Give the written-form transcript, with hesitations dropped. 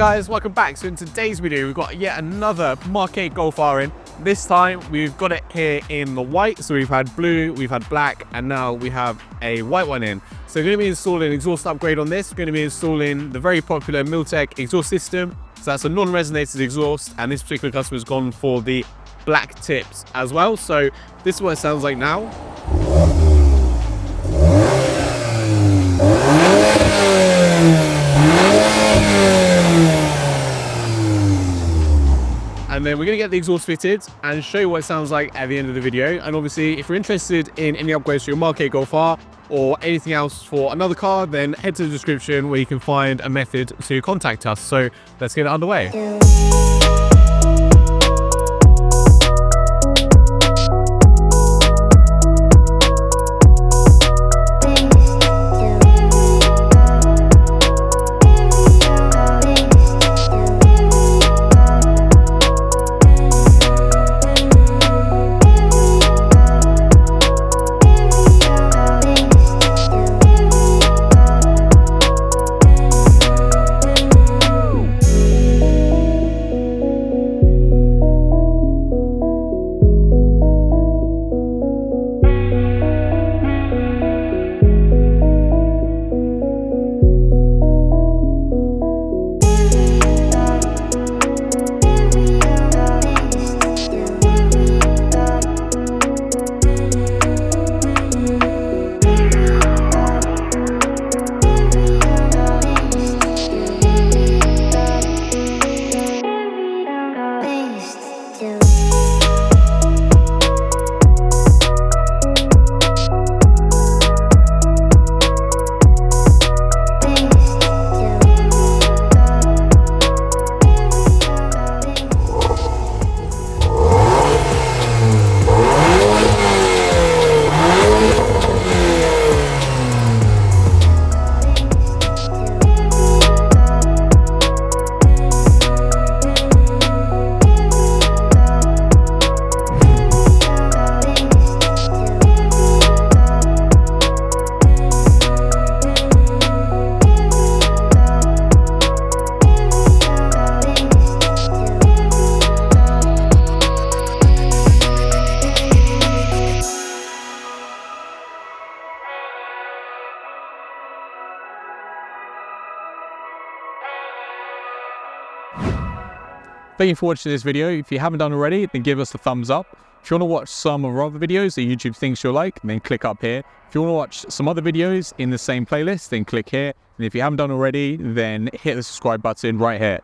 guys, welcome back. So in today's video we've got yet another MK8 Golf R in. This time we've got it here in the white. So we've had blue, we've had black, and now we have a white one in. So we're going to be installing an exhaust upgrade on this. We're going to be installing the very popular Milltek exhaust system. So that's a non-resonated exhaust, and this particular customer has gone for the black tips as well. So this is what it sounds like now. And then we're going to get the exhaust fitted and show you what it sounds like at the end of the video. And obviously, if you're interested in any upgrades to your MK8 Golf R or anything else for another car, then head to the description where you can find a method to contact us. So let's get it underway. Thank you for watching this video. If you haven't done already, then give us a thumbs up. If you want to watch some of our other videos that YouTube thinks you'll like, then click up here. If you want to watch some other videos in the same playlist, then click here. And if you haven't done already, then hit the subscribe button right here.